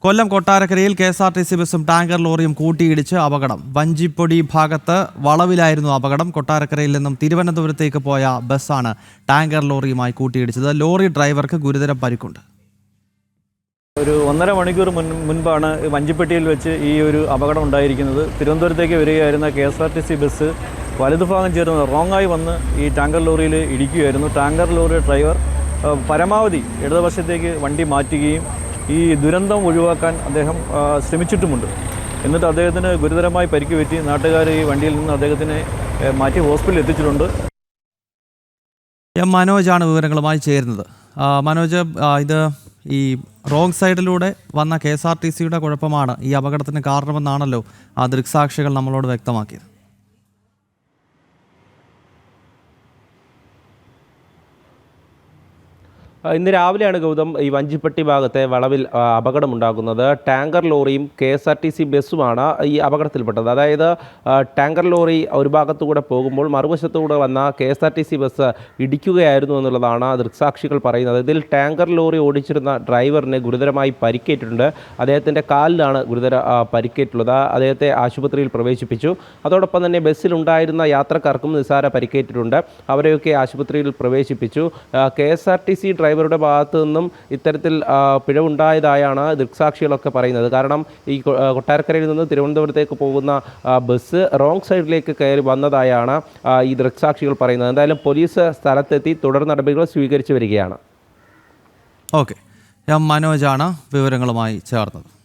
കൊല്ലം കൊട്ടാരക്കരയിൽ KSRTC ബസ്സും tanker ലോറിയും കൂട്ടിയിടിച്ച് അപകടം. വഞ്ചിപ്പൊടി ഭാഗത്ത് വളവിലായിരുന്നു അപകടം. കൊട്ടാരക്കരയിൽ നിന്നും തിരുവനന്തപുരത്തേക്ക് പോയ ബസ്സാണ് ടാങ്കർ ലോറിയുമായി കൂട്ടിയിടിച്ചത്. ലോറി ഡ്രൈവർക്ക് ഗുരുതര പരിക്കുണ്ട്. ഒരു 1.5 മണിക്കൂർ മുൻപാണ് വഞ്ചിപ്പെട്ടിയിൽ വെച്ച് ഈ ഒരു അപകടം ഉണ്ടായിരിക്കുന്നത്. തിരുവനന്തപുരത്തേക്ക് വരികയായിരുന്ന KSRTC ബസ് വലതുഭാഗം ചേർന്ന് റോങ്ങായി വന്ന് ഈ ടാങ്കർ ലോറിയിൽ ഇടിക്കുകയായിരുന്നു. ടാങ്കർ ലോറി ഡ്രൈവർ പരമാവധി ഇടതുവശത്തേക്ക് വണ്ടി മാറ്റുകയും ഈ ദുരന്തം ഒഴിവാക്കാൻ അദ്ദേഹം ശ്രമിച്ചിട്ടുമുണ്ട്. എന്നിട്ട് അദ്ദേഹത്തിന് ഗുരുതരമായി പരിക്ക് പറ്റി. നാട്ടുകാർ ഈ വണ്ടിയിൽ നിന്ന് അദ്ദേഹത്തിനെ മാറ്റി ഹോസ്പിറ്റലിൽ എത്തിച്ചിട്ടുണ്ട്. മനോജാണ് വിവരങ്ങളുമായി ചേരുന്നത്. മനോജ്, ഇത് ഈ റോങ് സൈഡിലൂടെ വന്ന KSRTCയുടെ കുഴപ്പമാണ് ഈ അപകടത്തിന് കാരണമെന്നാണല്ലോ ദൃക്സാക്ഷികൾ നമ്മളോട് വ്യക്തമാക്കിയത്. ഇന്ന് രാവിലെയാണ് ഗൗതം ഈ വഞ്ചിപ്പെട്ടി ഭാഗത്തെ വളവിൽ അപകടമുണ്ടാകുന്നത്. ടാങ്കർ ലോറിയും KSRTC ബസ്സുമാണ് ഈ അപകടത്തിൽപ്പെട്ടത്. അതായത് ടാങ്കർ ലോറി ഒരു ഭാഗത്തുകൂടെ പോകുമ്പോൾ മറുവശത്തുകൂടെ വന്ന KSRTC ബസ് ഇടിക്കുകയായിരുന്നു എന്നുള്ളതാണ് ദൃക്സാക്ഷികൾ പറയുന്നത്. ഇതിൽ ടാങ്കർ ലോറി ഓടിച്ചിരുന്ന ഡ്രൈവറിന് ഗുരുതരമായി പരിക്കേറ്റിട്ടുണ്ട്. അദ്ദേഹത്തിൻ്റെ കാലിലാണ് ഗുരുതര പരിക്കേറ്റുള്ളത്. അദ്ദേഹത്തെ ആശുപത്രിയിൽ പ്രവേശിപ്പിച്ചു. അതോടൊപ്പം തന്നെ ബസ്സിലുണ്ടായിരുന്ന യാത്രക്കാർക്കും നിസ്സാര പരിക്കേറ്റിട്ടുണ്ട്. അവരെയൊക്കെ ആശുപത്രിയിൽ പ്രവേശിപ്പിച്ചു. KSRTC ഡ്രൈവറുടെ ഭാഗത്തു നിന്നും ഇത്തരത്തിൽ പിഴവുണ്ടായതായാണ് ദൃക്സാക്ഷികളൊക്കെ പറയുന്നത്. കാരണം ഈ കൊട്ടാരക്കരയിൽ നിന്ന് തിരുവനന്തപുരത്തേക്ക് പോകുന്ന ബസ് റോങ് സൈഡിലേക്ക് കയറി വന്നതായാണ് ഈ ദൃക്സാക്ഷികൾ പറയുന്നത്. എന്തായാലും പോലീസ് സ്ഥലത്തെത്തി തുടർ നടപടികൾ സ്വീകരിച്ചു വരികയാണ്. ഓക്കെ, മനോജാണ് വിവരങ്ങളുമായി ചേർന്നത്.